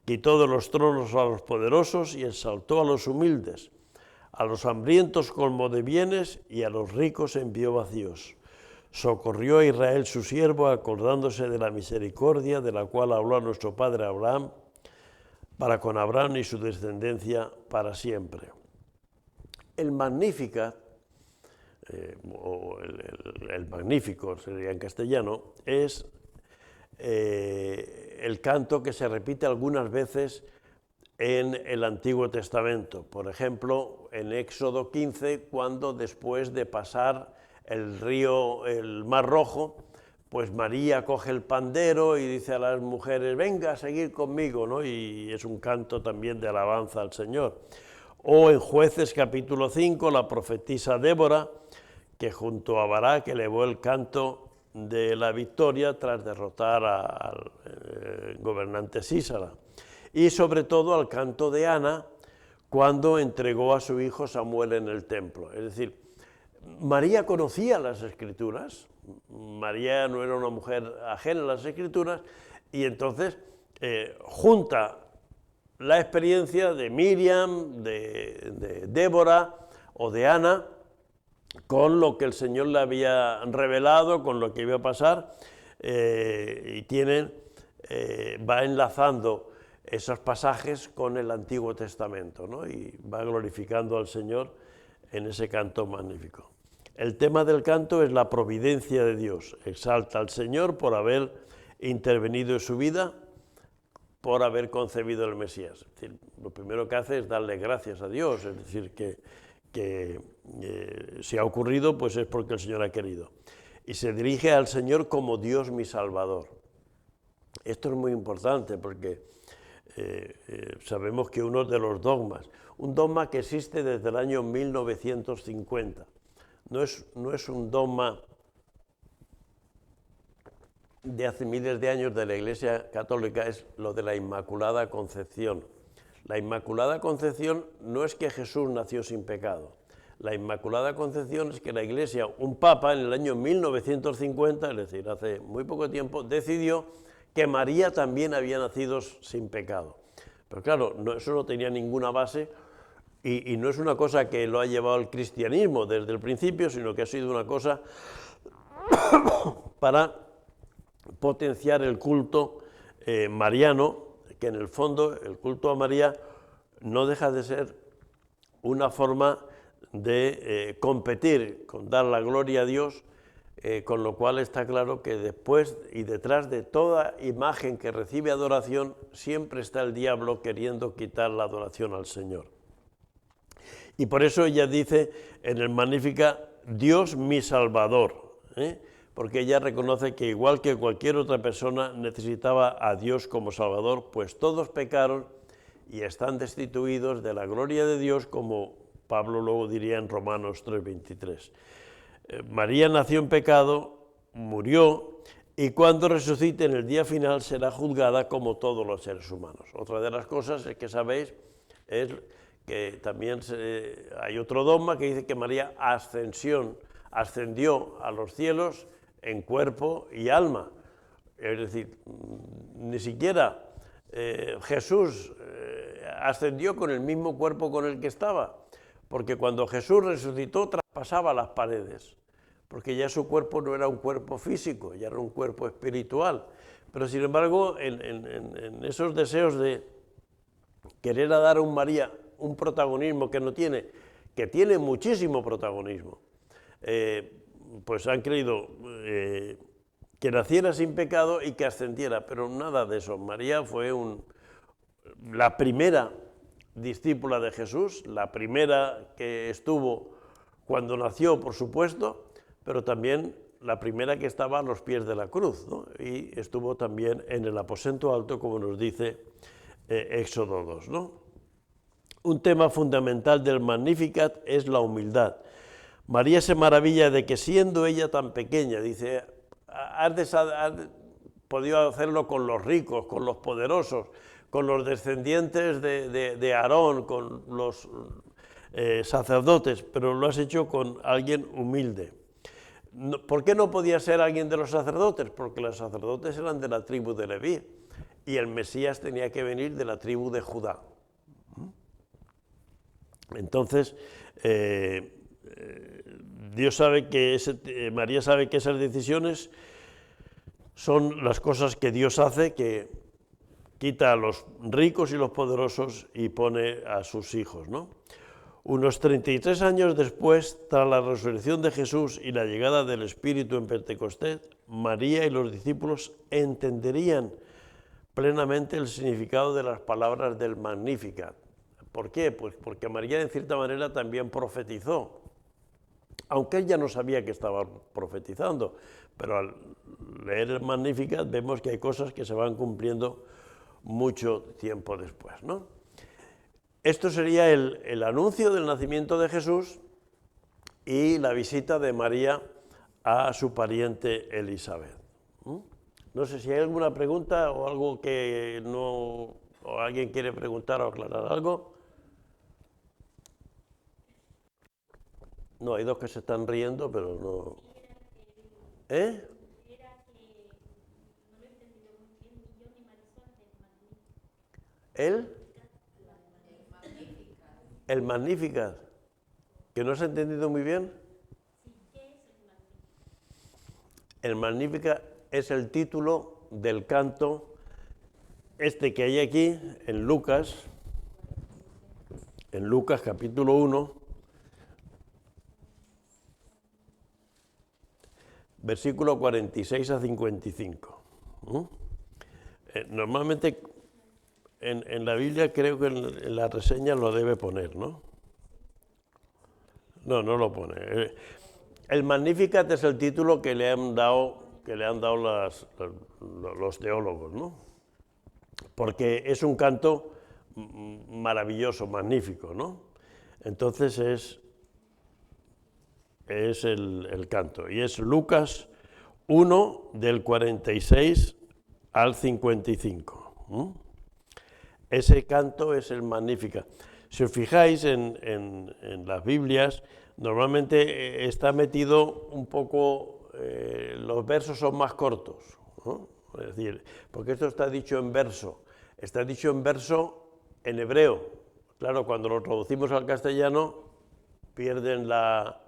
quitó de los tronos a los poderosos y exaltó a los humildes. A los hambrientos colmó de bienes y a los ricos envió vacíos. Socorrió a Israel su siervo, acordándose de la misericordia de la cual habló a nuestro padre Abraham, para con Abraham y su descendencia para siempre. El Magnificat, o el Magnífico sería en castellano, es el canto que se repite algunas veces en el Antiguo Testamento. Por ejemplo, en Éxodo 15, cuando después de pasar el Mar Rojo, pues María coge el pandero y dice a las mujeres, venga a seguir conmigo, ¿no? Y es un canto también de alabanza al Señor. O en Jueces capítulo 5, la profetisa Débora, que junto a Barak elevó el canto de la victoria tras derrotar al gobernante Sísara. Y sobre todo al canto de Ana, cuando entregó a su hijo Samuel en el templo. Es decir, María conocía las Escrituras, María no era una mujer ajena a las Escrituras, y entonces junta la experiencia de Miriam, de Débora o de Ana, con lo que el Señor le había revelado, con lo que iba a pasar, y va enlazando esos pasajes con el Antiguo Testamento, ¿no? Y va glorificando al Señor en ese canto magnífico. El tema del canto es la providencia de Dios. Exalta al Señor por haber intervenido en su vida, por haber concebido el Mesías. Es decir, lo primero que hace es darle gracias a Dios, es decir, que si ha ocurrido, pues es porque el Señor ha querido. Y se dirige al Señor como Dios mi Salvador. Esto es muy importante porque sabemos que uno de los dogmas, un dogma que existe desde el año 1950, no es un dogma de hace miles de años de la Iglesia Católica, es lo de la Inmaculada Concepción. La Inmaculada Concepción no es que Jesús nació sin pecado. La Inmaculada Concepción es que la Iglesia, un papa en el año 1950, es decir, hace muy poco tiempo, decidió que María también había nacido sin pecado. Pero claro, eso no tenía ninguna base y no es una cosa que lo ha llevado el cristianismo desde el principio, sino que ha sido una cosa para potenciar el culto mariano, que en el fondo el culto a María no deja de ser una forma de competir con dar la gloria a Dios, con lo cual está claro que después y detrás de toda imagen que recibe adoración siempre está el diablo queriendo quitar la adoración al Señor. Y por eso ella dice en el Magnífica, Dios mi Salvador, porque ella reconoce que igual que cualquier otra persona necesitaba a Dios como Salvador, pues todos pecaron y están destituidos de la gloria de Dios, como Pablo luego diría en Romanos 3:23. María nació en pecado, murió, y cuando resucite en el día final será juzgada como todos los seres humanos. Otra de las cosas que sabéis es que también hay otro dogma que dice que María ascendió a los cielos en cuerpo y alma. Es decir, ni siquiera Jesús ascendió con el mismo cuerpo con el que estaba, porque cuando Jesús resucitó traspasaba las paredes, porque ya su cuerpo no era un cuerpo físico, ya era un cuerpo espiritual. Pero sin embargo, en esos deseos de querer dar a un María un protagonismo que no tiene, que tiene muchísimo protagonismo, pues han creído que naciera sin pecado y que ascendiera, pero nada de eso. María fue la primera discípula de Jesús, la primera que estuvo cuando nació, por supuesto, pero también la primera que estaba a los pies de la cruz, ¿no? Y estuvo también en el aposento alto, como nos dice Éxodo 2, ¿no? Un tema fundamental del Magnificat es la humildad. María se maravilla de que siendo ella tan pequeña, dice, has podido hacerlo con los ricos, con los poderosos, con los descendientes de Aarón, con los sacerdotes, pero lo has hecho con alguien humilde. ¿Por qué no podía ser alguien de los sacerdotes? Porque los sacerdotes eran de la tribu de Leví y el Mesías tenía que venir de la tribu de Judá. Entonces, María sabe que esas decisiones son las cosas que Dios hace, que quita a los ricos y los poderosos y pone a sus hijos, ¿no? Unos 33 años después, tras la resurrección de Jesús y la llegada del Espíritu en Pentecostés, María y los discípulos entenderían plenamente el significado de las palabras del Magnificat. ¿Por qué? Pues porque María, en cierta manera, también profetizó, aunque ella no sabía que estaba profetizando, pero al leer el Magnificat vemos que hay cosas que se van cumpliendo mucho tiempo después, ¿no? Esto sería el anuncio del nacimiento de Jesús y la visita de María a su pariente Elizabeth. No sé si hay alguna pregunta o algo que no, o alguien quiere preguntar o aclarar algo. No, hay dos que se están riendo, pero no. ¿Eh? ¿El? El Magnificat. ¿Que no se ha entendido muy bien? El Magnificat es el título del canto que hay aquí en Lucas capítulo 1, versículo 46 a 55. Normalmente en la Biblia creo que en la reseña lo debe poner, ¿no? No, no lo pone. El Magnificat es el título que le han dado los teólogos, ¿no? Porque es un canto maravilloso, magnífico, ¿no? Entonces es el canto. Y es Lucas 1, del 46 al 55. Ese canto es el Magnificat. Si os fijáis en las Biblias, normalmente está metido un poco, los versos son más cortos, ¿no? Es decir, porque esto está dicho en verso en hebreo. Claro, cuando lo traducimos al castellano pierden la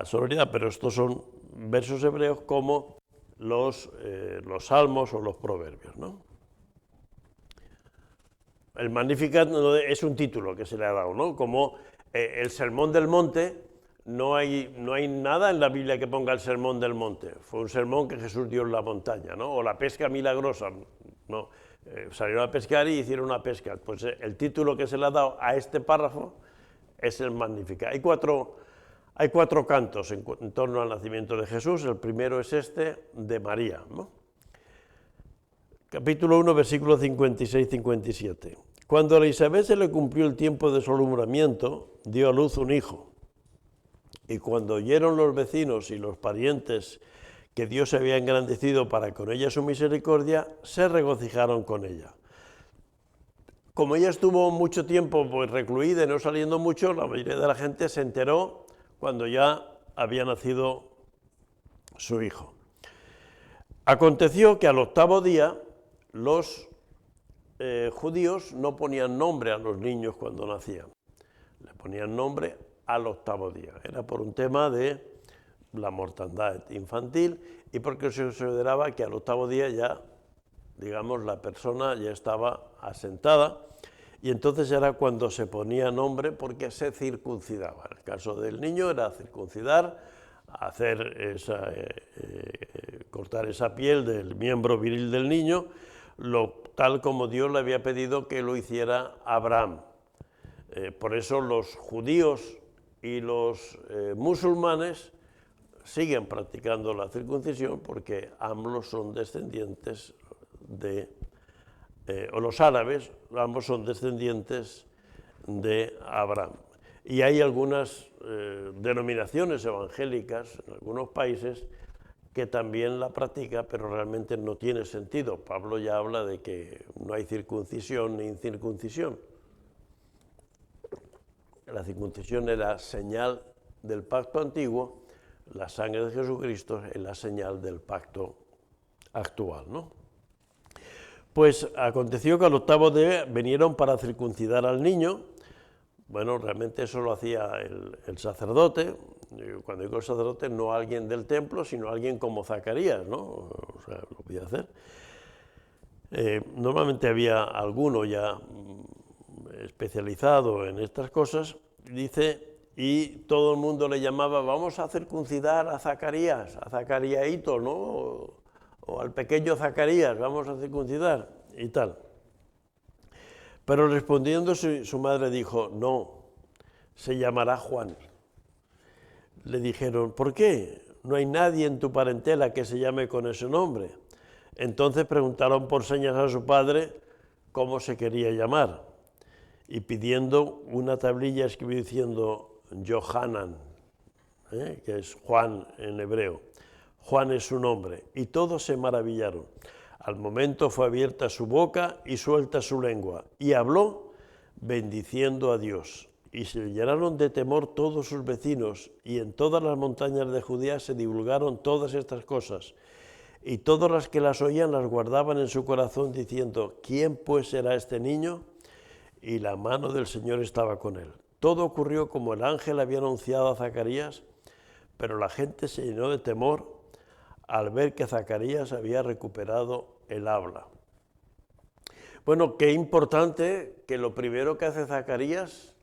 sonoridad, pero estos son versos hebreos como los salmos o los proverbios, ¿no? El Magnificat es un título que se le ha dado, ¿no? Como el Sermón del Monte, no hay nada en la Biblia que ponga el Sermón del Monte. Fue un sermón que Jesús dio en la montaña, ¿no? O la pesca milagrosa, ¿no? Salieron a pescar y hicieron una pesca. Pues el título que se le ha dado a este párrafo es el Magnificat. Hay cuatro cantos en torno al nacimiento de Jesús. El primero es este de María, ¿no? Capítulo 1, versículos 56-57. Cuando a Elizabeth se le cumplió el tiempo de su alumbramiento, dio a luz un hijo. Y cuando oyeron los vecinos y los parientes que Dios se había engrandecido para con ella su misericordia, se regocijaron con ella. Como ella estuvo mucho tiempo pues, recluida y no saliendo mucho, la mayoría de la gente se enteró cuando ya había nacido su hijo. Aconteció que al 8º día los judíos no ponían nombre a los niños cuando nacían, le ponían nombre al 8º día. Era por un tema de la mortandad infantil y porque se consideraba que al 8º día ya, digamos, la persona ya estaba asentada y entonces era cuando se ponía nombre porque se circuncidaba. En el caso del niño era circuncidar, cortar esa piel del miembro viril del niño, tal como Dios le había pedido que lo hiciera Abraham. Por eso los judíos y los musulmanes siguen practicando la circuncisión porque ambos son descendientes o los árabes, ambos son descendientes de Abraham. Y hay algunas denominaciones evangélicas en algunos países que también la practica, pero realmente no tiene sentido. Pablo ya habla de que no hay circuncisión ni incircuncisión. La circuncisión era señal del pacto antiguo, la sangre de Jesucristo es la señal del pacto actual, ¿no? Pues aconteció que al octavo día vinieron para circuncidar al niño. Bueno, realmente eso lo hacía el sacerdote. Cuando digo el sacerdote, no alguien del templo, sino alguien como Zacarías, ¿no? O sea, lo podía hacer. Normalmente había alguno ya especializado en estas cosas, dice, y todo el mundo le llamaba, vamos a circuncidar a Zacariaito, ¿no? O al pequeño Zacarías, vamos a circuncidar, y tal. Pero respondiendo su madre dijo, no, se llamará Juan. Le dijeron, ¿por qué? No hay nadie en tu parentela que se llame con ese nombre. Entonces preguntaron por señas a su padre cómo se quería llamar. Y pidiendo una tablilla escribió diciendo Johanan, que es Juan en hebreo. Juan es su nombre. Y todos se maravillaron. Al momento fue abierta su boca y suelta su lengua, y habló bendiciendo a Dios. Y se llenaron de temor todos sus vecinos, y en todas las montañas de Judea se divulgaron todas estas cosas. Y todas las que las oían las guardaban en su corazón, diciendo, ¿quién pues será este niño? Y la mano del Señor estaba con él. Todo ocurrió como el ángel había anunciado a Zacarías, pero la gente se llenó de temor al ver que Zacarías había recuperado el habla. Bueno, qué importante que lo primero que hace Zacarías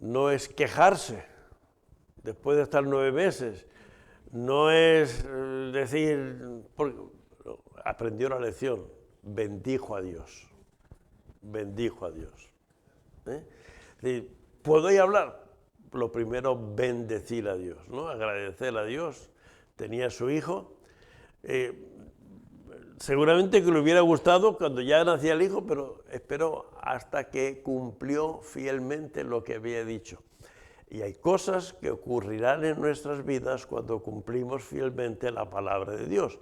no es quejarse después de estar 9 meses, no es decir, aprendió la lección, bendijo a Dios, bendijo a Dios. ¿Puedo ir a hablar? Lo primero, bendecir a Dios, ¿no? Agradecer a Dios. Tenía a su hijo, seguramente que le hubiera gustado cuando ya nacía el hijo, pero esperó hasta que cumplió fielmente lo que había dicho. Y hay cosas que ocurrirán en nuestras vidas cuando cumplimos fielmente la palabra de Dios.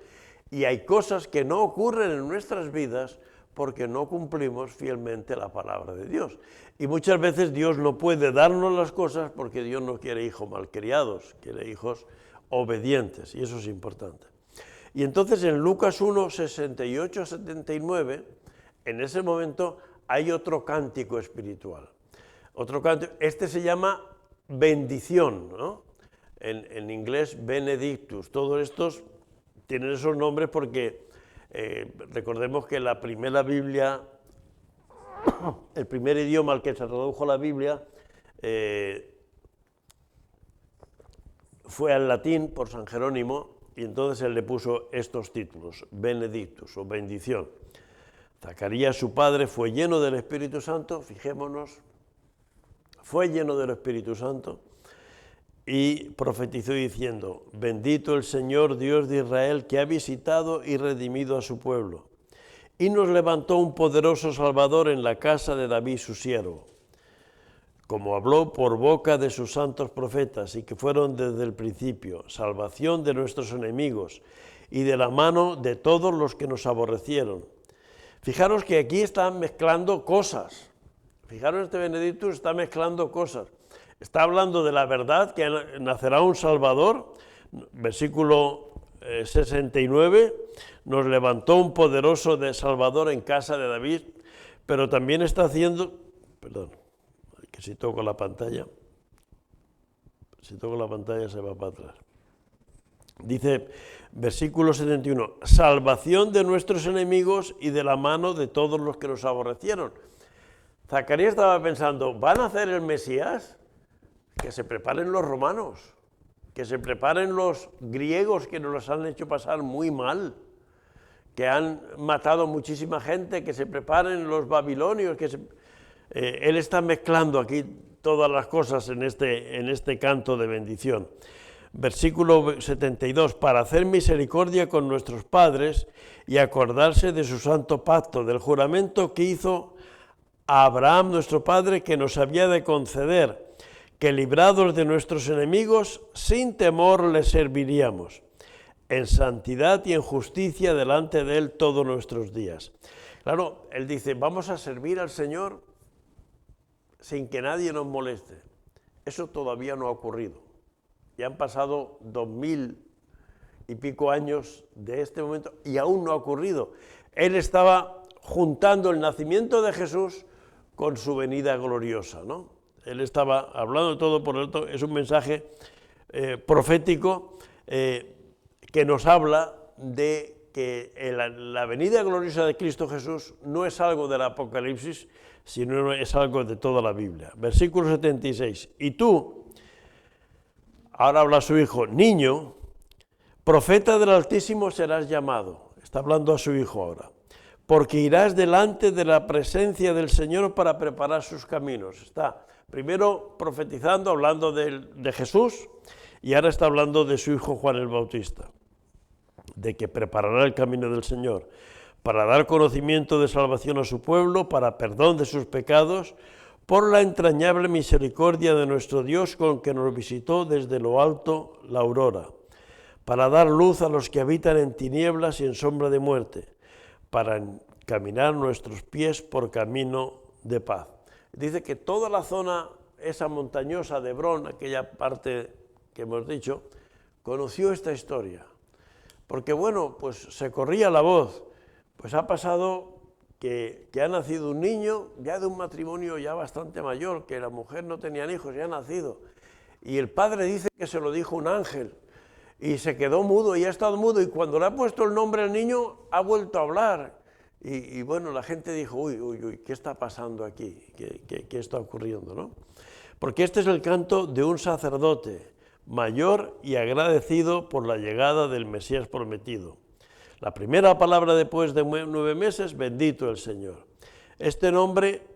Y hay cosas que no ocurren en nuestras vidas porque no cumplimos fielmente la palabra de Dios. Y muchas veces Dios no puede darnos las cosas porque Dios no quiere hijos malcriados, quiere hijos obedientes, y eso es importante. Y entonces en Lucas 1, 68 a 79, en ese momento hay otro cántico espiritual. Otro cántico, este se llama bendición, ¿no? En inglés benedictus. Todos estos tienen esos nombres porque recordemos que la primera Biblia, el primer idioma al que se tradujo la Biblia, fue al latín por San Jerónimo, y entonces él le puso estos títulos, benedictus o bendición. Zacarías, su padre, fue lleno del Espíritu Santo, fijémonos, fue lleno del Espíritu Santo y profetizó diciendo, bendito el Señor Dios de Israel que ha visitado y redimido a su pueblo y nos levantó un poderoso Salvador en la casa de David su siervo, como habló por boca de sus santos profetas y que fueron desde el principio, salvación de nuestros enemigos y de la mano de todos los que nos aborrecieron. Fijaros que aquí están mezclando cosas. Fijaros, este Benedictus está mezclando cosas. Está hablando de la verdad, que nacerá un Salvador, versículo 69, nos levantó un poderoso Salvador en casa de David, pero también está haciendo, perdón, que si toco la pantalla se va para atrás. Dice, versículo 71, salvación de nuestros enemigos y de la mano de todos los que nos aborrecieron. Zacarías estaba pensando, ¿van a hacer el Mesías? Que se preparen los romanos, que se preparen los griegos que nos los han hecho pasar muy mal, que han matado muchísima gente, que se preparen los babilonios, él está mezclando aquí todas las cosas en este canto de bendición. Versículo 72, para hacer misericordia con nuestros padres y acordarse de su santo pacto, del juramento que hizo a Abraham nuestro padre, que nos había de conceder que librados de nuestros enemigos, sin temor le serviríamos, en santidad y en justicia delante de Él todos nuestros días. Claro, Él dice, vamos a servir al Señor sin que nadie nos moleste. Eso todavía no ha ocurrido. Ya han pasado 2000 y pico años de este momento y aún no ha ocurrido. Él estaba juntando el nacimiento de Jesús con su venida gloriosa, ¿no? Él estaba hablando de todo, por lo tanto, es un mensaje profético que nos habla de que la venida gloriosa de Cristo Jesús no es algo del Apocalipsis, sino es algo de toda la Biblia. Versículo 76. Y tú, ahora habla su hijo, niño, profeta del Altísimo serás llamado. Está hablando a su hijo ahora. Porque irás delante de la presencia del Señor para preparar sus caminos. Está primero profetizando, hablando de Jesús, y ahora está hablando de su hijo Juan el Bautista, de que preparará el camino del Señor, para dar conocimiento de salvación a su pueblo, para perdón de sus pecados, por la entrañable misericordia de nuestro Dios con que nos visitó desde lo alto la aurora, para dar luz a los que habitan en tinieblas y en sombra de muerte, para encaminar nuestros pies por camino de paz. Dice que toda la zona, esa montañosa de Hebrón, aquella parte que hemos dicho, conoció esta historia. Porque bueno, pues se corría la voz, pues ha pasado que ha nacido un niño, ya de un matrimonio ya bastante mayor, que la mujer no tenía hijos, ya ha nacido. Y el padre dice que se lo dijo un ángel, y se quedó mudo, y ha estado mudo, y cuando le ha puesto el nombre al niño, ha vuelto a hablar. Y bueno, la gente dijo, uy, ¿qué está pasando aquí? ¿Qué está ocurriendo, no? Porque este es el canto de un sacerdote mayor y agradecido por la llegada del Mesías prometido. La primera palabra después de 9 meses, bendito el Señor. Este nombre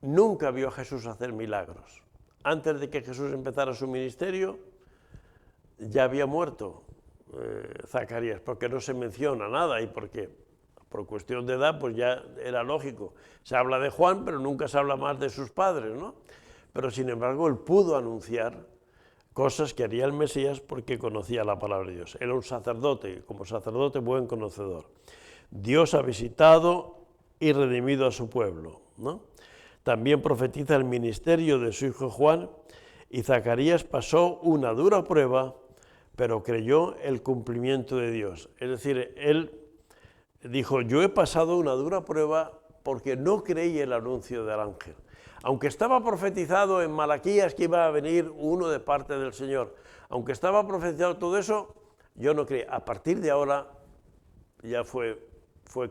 nunca vio a Jesús hacer milagros. Antes de que Jesús empezara su ministerio, ya había muerto Zacarías, porque no se menciona nada y porque por cuestión de edad pues ya era lógico. Se habla de Juan, pero nunca se habla más de sus padres, ¿no? Pero sin embargo él pudo anunciar cosas que haría el Mesías porque conocía la palabra de Dios. Era un sacerdote, como sacerdote buen conocedor. Dios ha visitado y redimido a su pueblo, ¿no? También profetiza el ministerio de su hijo Juan, y Zacarías pasó una dura prueba, pero creyó el cumplimiento de Dios. Es decir, él dijo, yo he pasado una dura prueba porque no creí el anuncio del ángel. Aunque estaba profetizado en Malaquías que iba a venir uno de parte del Señor, aunque estaba profetizado todo eso, yo no creí. A partir de ahora ya fue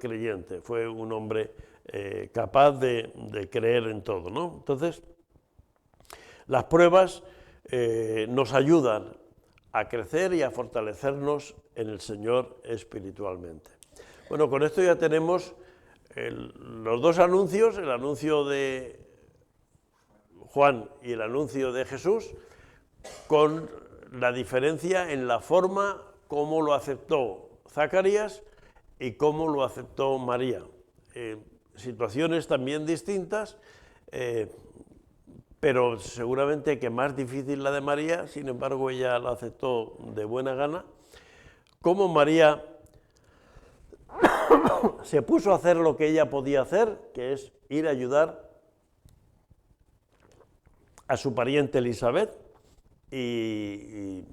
creyente, fue un hombre capaz de creer en todo, ¿no? Entonces, las pruebas nos ayudan a crecer y a fortalecernos en el Señor espiritualmente. Bueno, con esto ya tenemos los dos anuncios, el anuncio de Juan y el anuncio de Jesús, con la diferencia en la forma como lo aceptó Zacarías y cómo lo aceptó María. Situaciones también distintas, pero seguramente que más difícil la de María, sin embargo ella la aceptó de buena gana. Cómo María se puso a hacer lo que ella podía hacer, que es ir a ayudar a su pariente Elizabeth y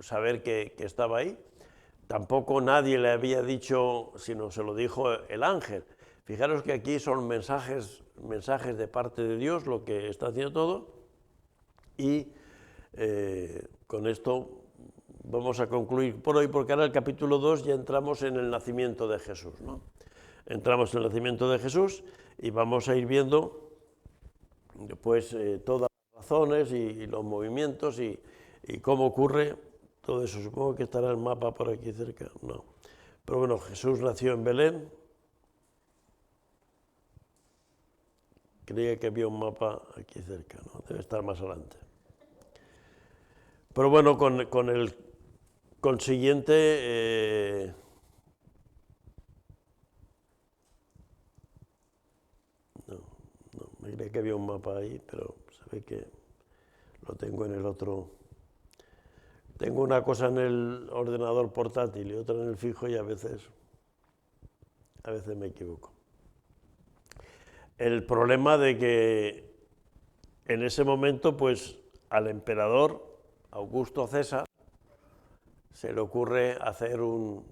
saber que estaba ahí. Tampoco nadie le había dicho, sino se lo dijo el ángel. Fijaros que aquí son mensajes de parte de Dios, lo que está haciendo todo, y con esto vamos a concluir por hoy, porque ahora el capítulo 2 ya entramos en el nacimiento de Jesús, ¿no? Entramos en el nacimiento de Jesús y vamos a ir viendo pues todas las razones y los movimientos y cómo ocurre todo eso. Supongo que estará el mapa por aquí cerca, no. Pero bueno, Jesús nació en Belén. Creía que había un mapa aquí cerca, ¿no? Debe estar más adelante. Pero bueno, con el consiguiente no, me creía que había un mapa ahí, pero se ve que lo tengo en el otro. Tengo una cosa en el ordenador portátil y otra en el fijo y a veces me equivoco. El problema de que en ese momento, pues, al emperador Augusto César se le ocurre hacer un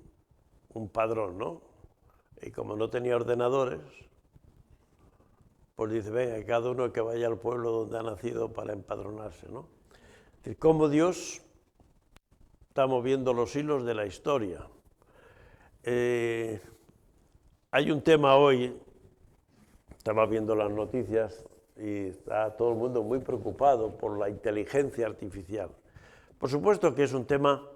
padrón, ¿no? Y como no tenía ordenadores, pues dice, venga, cada uno que vaya al pueblo donde ha nacido para empadronarse, ¿no? Es decir, cómo Dios está moviendo los hilos de la historia. Hay un tema hoy, estaba viendo las noticias y está todo el mundo muy preocupado por la inteligencia artificial. Por supuesto que es un tema,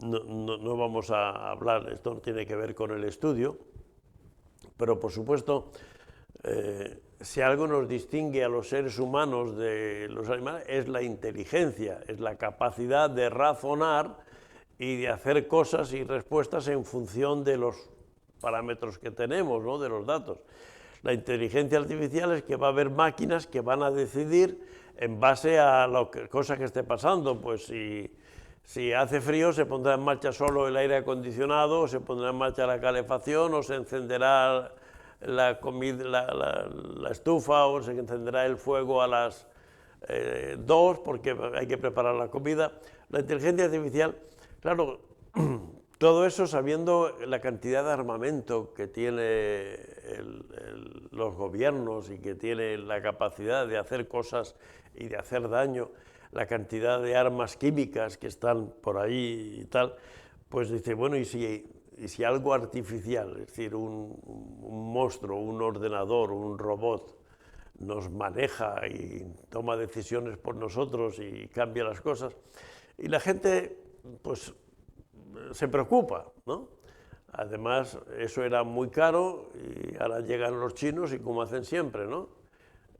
no vamos a hablar, esto no tiene que ver con el estudio, pero por supuesto, si algo nos distingue a los seres humanos de los animales es la inteligencia, es la capacidad de razonar y de hacer cosas y respuestas en función de los parámetros que tenemos, ¿no? De los datos. La inteligencia artificial es que va a haber máquinas que van a decidir en base a la cosa que esté pasando, pues si hace frío se pondrá en marcha solo el aire acondicionado, o se pondrá en marcha la calefacción, o se encenderá la estufa, o se encenderá el fuego a las 2 porque hay que preparar la comida. La inteligencia artificial, claro, todo eso sabiendo la cantidad de armamento que tiene los gobiernos y que tiene la capacidad de hacer cosas y de hacer daño, la cantidad de armas químicas que están por ahí y tal, pues dice, bueno, ¿y si algo artificial, es decir, un monstruo, un ordenador, un robot, nos maneja y toma decisiones por nosotros y cambia las cosas? Y la gente, pues, se preocupa, ¿no? Además, eso era muy caro y ahora llegan los chinos y como hacen siempre, ¿no?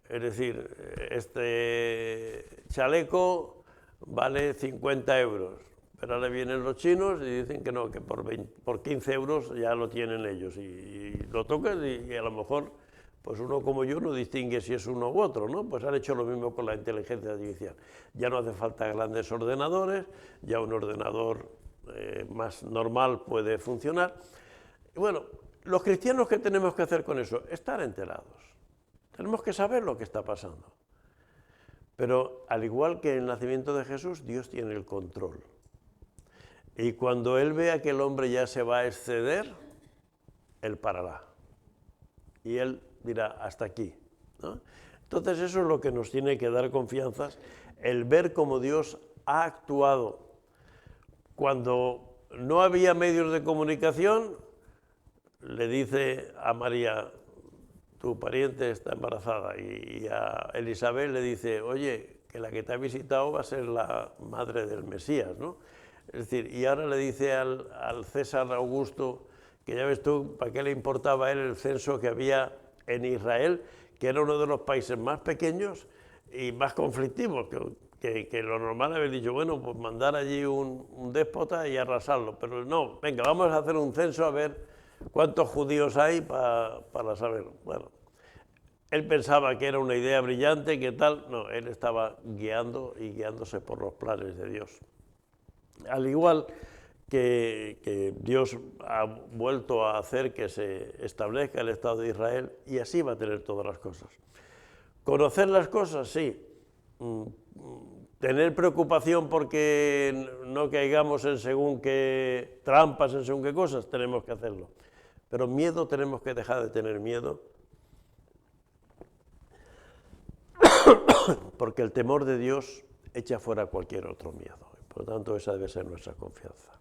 Es decir, este chaleco vale 50 euros, pero ahora vienen los chinos y dicen que no, que por 15 euros ya lo tienen ellos y lo tocas y a lo mejor pues uno como yo no distingue si es uno u otro, ¿no? Pues han hecho lo mismo con la inteligencia artificial. Ya no hace falta grandes ordenadores, ya un ordenador más normal puede funcionar. Y bueno, los cristianos, ¿qué tenemos que hacer con eso? Estar enterados. Tenemos que saber lo que está pasando. Pero al igual que en el nacimiento de Jesús, Dios tiene el control. Y cuando Él vea que el hombre ya se va a exceder, Él parará. Y Él dirá, hasta aquí, ¿no? Entonces eso es lo que nos tiene que dar confianzas, el ver cómo Dios ha actuado. Cuando no había medios de comunicación, le dice a María, tu pariente está embarazada, y a Elizabeth le dice, oye, que la que te ha visitado va a ser la madre del Mesías, ¿no? Es decir, y ahora le dice al César Augusto, que ya ves tú, ¿para qué le importaba a él el censo que había en Israel, que era uno de los países más pequeños y más conflictivos, que lo normal haber dicho, bueno, pues mandar allí un déspota y arrasarlo, pero no, venga, vamos a hacer un censo a ver cuántos judíos hay para saber. Bueno, él pensaba que era una idea brillante, que tal, no, él estaba guiándose por los planes de Dios. Al igual que Dios ha vuelto a hacer que se establezca el Estado de Israel y así va a tener todas las cosas. ¿Conocer las cosas? Sí. ¿Tener preocupación porque no caigamos en según qué trampas, en según qué cosas? Tenemos que hacerlo. Pero miedo tenemos que dejar de tener miedo porque el temor de Dios echa fuera cualquier otro miedo. Por lo tanto, esa debe ser nuestra confianza.